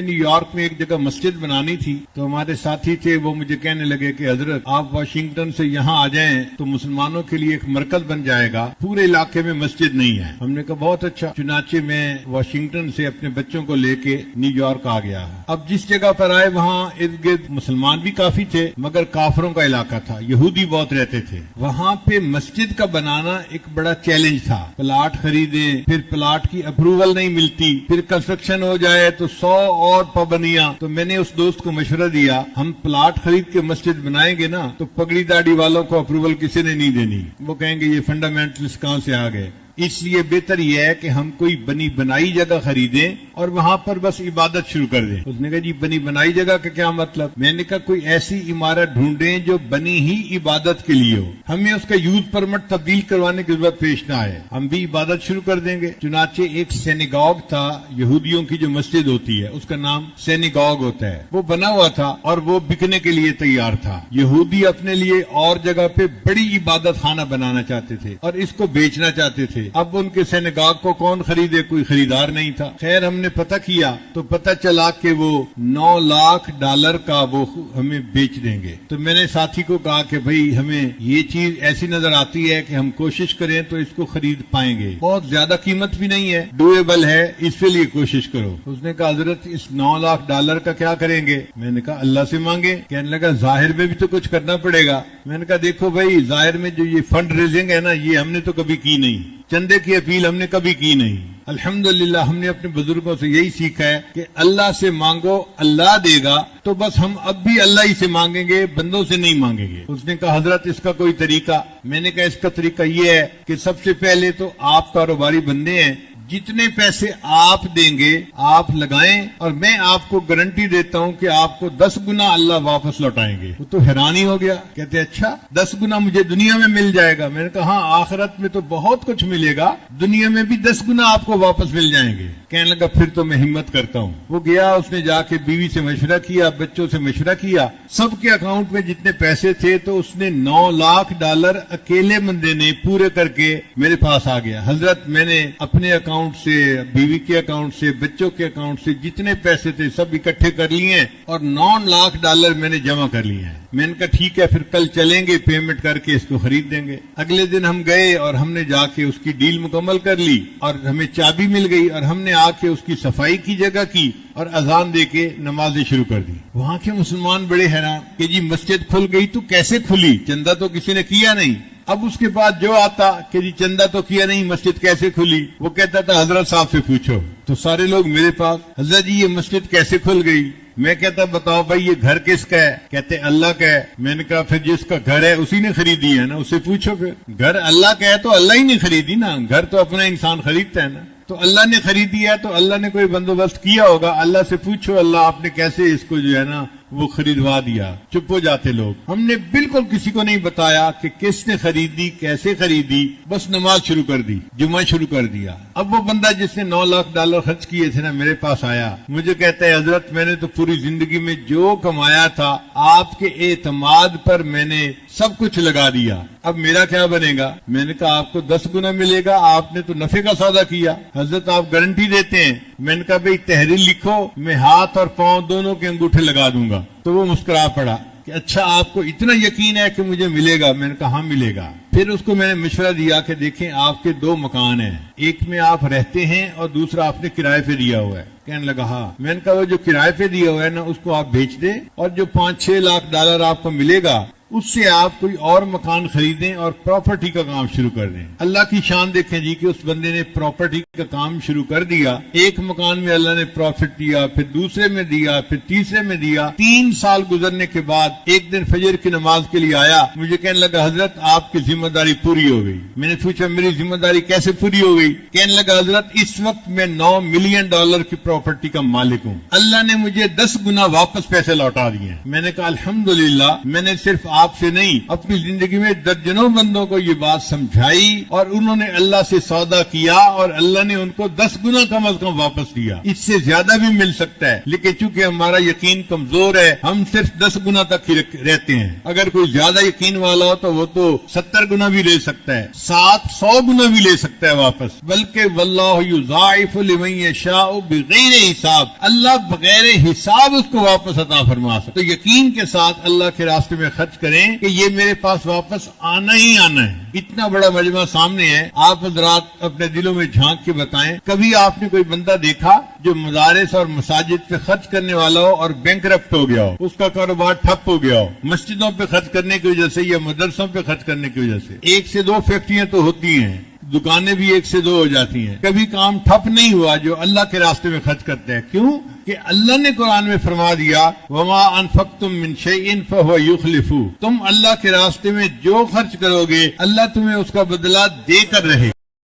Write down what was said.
New York میں ایک جگہ مسجد بنانی تھی تو ہمارے ساتھی تھے، وہ مجھے کہنے لگے کہ حضرت آپ واشنگٹن سے یہاں آ جائیں تو مسلمانوں کے لیے ایک مرکز بن جائے گا، پورے علاقے میں مسجد نہیں ہے۔ ہم نے کہا بہت اچھا، چنانچہ میں واشنگٹن سے اپنے بچوں کو لے کے نیو یارک آ گیا۔ اب جس جگہ پر آئے وہاں ارد گرد مسلمان بھی کافی تھے مگر کافروں کا علاقہ تھا، یہودی بہت رہتے تھے۔ وہاں پہ مسجد کا بنانا ایک بڑا چیلنج تھا، پلاٹ خریدیں، پھر پلاٹ کی اپروول نہیں ملتی، پھر کنسٹرکشن ہو جائے تو 100 اور پابندیاں۔ تو میں نے اس دوست کو مشورہ دیا ہم پلاٹ خرید کے مسجد بنائیں گے نا تو پگڑی داڑھی والوں کو اپروول کسی نے نہیں دینی، وہ کہیں گے یہ فنڈامنٹلسٹ کہاں سے آ گئے۔ اس لیے بہتر یہ ہے کہ ہم کوئی بنی بنائی جگہ خریدیں اور وہاں پر بس عبادت شروع کر دیں۔ اس نے کہا جی بنی بنائی جگہ کا کیا مطلب؟ میں نے کہا کوئی ایسی عمارت ڈھونڈیں جو بنی ہی عبادت کے لیے ہو، ہمیں اس کا یوز پرمٹ تبدیل کروانے کی ضرورت پیش نہ آئے، ہم بھی عبادت شروع کر دیں گے۔ چنانچہ ایک سینیگاگ تھا، یہودیوں کی جو مسجد ہوتی ہے اس کا نام سینیگاگ ہوتا ہے، وہ بنا ہوا تھا اور وہ بکنے کے لیے تیار تھا۔ یہودی اپنے لیے اور جگہ پہ بڑی عبادت خانہ بنانا چاہتے تھے اور اس کو بیچنا چاہتے تھے۔ اب ان کے سینیگاگ کو کون خریدے؟ کوئی خریدار نہیں تھا۔ خیر ہم نے پتہ کیا تو پتہ چلا کہ وہ $9 لاکھ کا وہ ہمیں بیچ دیں گے۔ تو میں نے ساتھی کو کہا کہ بھئی ہمیں یہ چیز ایسی نظر آتی ہے کہ ہم کوشش کریں تو اس کو خرید پائیں گے، بہت زیادہ قیمت بھی نہیں ہے، ڈویبل ہے، اس کے لیے کوشش کرو۔ اس نے کہا حضرت اس $9 لاکھ کا کیا کریں گے؟ میں نے کہا اللہ سے مانگیں۔ کہنے لگا ظاہر میں بھی تو کچھ کرنا پڑے گا۔ میں نے کہا دیکھو بھائی ظاہر میں جو یہ فنڈ ریزنگ ہے نا یہ ہم نے تو کبھی کی نہیں، چندے کی اپیل ہم نے کبھی کی نہیں۔ الحمدللہ ہم نے اپنے بزرگوں سے یہی سیکھا ہے کہ اللہ سے مانگو اللہ دے گا، تو بس ہم اب بھی اللہ ہی سے مانگیں گے، بندوں سے نہیں مانگیں گے۔ اس نے کہا حضرت اس کا کوئی طریقہ؟ میں نے کہا اس کا طریقہ یہ ہے کہ سب سے پہلے تو آپ کاروباری بندے ہیں، جتنے پیسے آپ دیں گے آپ لگائیں اور میں آپ کو گارنٹی دیتا ہوں کہ آپ کو 10 گنا اللہ واپس لوٹائیں گے۔ وہ تو حیران ہی ہو گیا، کہتے اچھا 10 گنا مجھے دنیا میں مل جائے گا؟ میں نے کہا ہاں آخرت میں تو بہت کچھ ملے گا، دنیا میں بھی 10 گنا آپ کو واپس مل جائیں گے۔ کہنے لگا پھر تو میں ہمت کرتا ہوں۔ وہ گیا، اس نے جا کے بیوی سے مشورہ کیا، بچوں سے مشورہ کیا، سب کے اکاؤنٹ میں جتنے پیسے تھے تو اس نے $9 لاکھ اکیلے بندے نے پورے کر کے میرے پاس آ گیا۔ حضرت میں نے اپنے اکاؤنٹ سے، بیوی کے اکاؤنٹ سے، بچوں کے اکاؤنٹ سے جتنے پیسے تھے سب اکٹھے کر لیے ہیں اور $9 لاکھ میں نے جمع کر لیے ہیں۔ میں نے کہا ٹھیک ہے پھر کل چلیں گے، پیمنٹ کر کے اس کو خرید دیں گے۔ اگلے دن ہم گئے اور ہم نے جا کے اس کی ڈیل مکمل کر لی اور ہمیں چابی مل گئی اور ہم نے آ کے اس کی صفائی کی جگہ کی اور اذان دے کے نمازیں شروع کر دی۔ وہاں کے مسلمان بڑے حیران کہ جی مسجد کھل گئی تو کیسے کھلی؟ چندہ تو کسی نے کیا نہیں۔ اب اس کے بعد جو آتا کہ جی چندہ تو کیا نہیں، مسجد کیسے کھلی؟ وہ کہتا تھا حضرت صاحب سے پوچھو۔ تو سارے لوگ میرے پاس، حضرت جی یہ مسجد کیسے کھل گئی؟ میں کہتا بتاؤ بھائی یہ گھر کس کا ہے؟ کہتے اللہ کا ہے۔ میں نے کہا پھر جس کا گھر ہے اسی نے خریدی ہے نا، اسے پوچھو۔ پھر گھر اللہ کا ہے تو اللہ ہی نہیں خریدی نا، گھر تو اپنا انسان خریدتا ہے نا، تو اللہ نے خریدی ہے تو اللہ نے کوئی بندوبست کیا ہوگا، اللہ سے پوچھو اللہ آپ نے کیسے اس کو جو ہے نا وہ خریدوا دیا۔ چپ ہو جاتے لوگ۔ ہم نے بالکل کسی کو نہیں بتایا کہ کس نے خریدی، کیسے خریدی، بس نماز شروع کر دی، جمعہ شروع کر دیا۔ اب وہ بندہ جس نے $9 لاکھ خرچ کیے تھے نا میرے پاس آیا، مجھے کہتا ہے حضرت میں نے تو پوری زندگی میں جو کمایا تھا آپ کے اعتماد پر میں نے سب کچھ لگا دیا، اب میرا کیا بنے گا؟ میں نے کہا آپ کو 10 گنا ملے گا، آپ نے تو نفع کا سودا کیا۔ حضرت آپ گارنٹی دیتے ہیں؟ میں نے کہا بھئی تحریر لکھو، میں ہاتھ اور پاؤں دونوں کے انگوٹھے لگا دوں گا۔ تو وہ مسکرا پڑا کہ اچھا آپ کو اتنا یقین ہے کہ مجھے ملے گا؟ میں نے کہا ہاں ملے گا۔ پھر اس کو میں نے مشورہ دیا کہ دیکھیں آپ کے 2 مکان ہیں، ایک میں آپ رہتے ہیں اور دوسرا آپ نے کرائے پہ دیا ہوا ہے۔ کہنے لگا ہاں۔ میں نے کہا وہ جو کرائے پہ دیا ہوا ہے نا اس کو آپ بیچ دیں اور جو $5-6 لاکھ آپ کو ملے گا اس سے آپ کوئی اور مکان خریدیں اور پراپرٹی کا کام شروع کر دیں۔ اللہ کی شان دیکھیں جی کہ اس بندے نے پراپرٹی کا کام شروع کر دیا۔ ایک مکان میں اللہ نے پروفٹ دیا، پھر دوسرے میں دیا، پھر تیسرے میں دیا۔ 3 سال گزرنے کے بعد ایک دن فجر کی نماز کے لیے آیا، مجھے کہنے لگا حضرت آپ کی ذمہ داری پوری ہو گئی۔ میں نے پوچھا میری ذمہ داری کیسے پوری ہو گئی؟ کہنے لگا حضرت اس وقت میں $9 ملین کی پراپرٹی کا مالک ہوں، اللہ نے مجھے 10 گنا واپس پیسے لوٹا دیے۔ میں نے کہا الحمدللہ، میں نے صرف آپ سے نہیں, اپنی زندگی میں درجنوں بندوں کو یہ بات سمجھائی اور انہوں نے اللہ سے سودا کیا اور اللہ نے ان کو 10 گنا کم از کم واپس دیا. اس سے زیادہ بھی مل سکتا ہے, لیکن چونکہ ہمارا یقین کمزور ہے ہم صرف 10 گنا تک ہی رہتے ہیں. اگر کوئی زیادہ یقین والا ہو تو وہ تو 70 گنا بھی لے سکتا ہے, 100 گنا بھی لے سکتا ہے واپس. بلکہ واللہ یضاعف لمن یشاء بغیر حساب, اللہ بغیر حساب اس کو واپس عطا فرما سکتا. تو یقین کے ساتھ اللہ کے راستے میں خرچ کریں کہ یہ میرے پاس واپس آنا ہی آنا ہے. اتنا بڑا مجمع سامنے ہے, آپ حضرات اپنے دلوں میں جھانک کے بتائیں, کبھی آپ نے کوئی بندہ دیکھا جو مدارس اور مساجد پہ خرچ کرنے والا ہو اور بینکرپٹ ہو گیا ہو, اس کا کاروبار ٹھپ ہو گیا ہو مسجدوں پہ خرچ کرنے کی وجہ سے یا مدرسوں پہ خرچ کرنے کی وجہ سے؟ 1 سے 2 فیکٹریاں تو ہوتی ہیں, دکانیں بھی 1 سے 2 ہو جاتی ہیں, کبھی کام ٹھپ نہیں ہوا جو اللہ کے راستے میں خرچ کرتے ہیں. کیوں کہ اللہ نے قرآن میں فرما دیا وما انفقتم من شیء فهو يخلفه, تم اللہ کے راستے میں جو خرچ کرو گے اللہ تمہیں اس کا بدلہ دے کر رہے.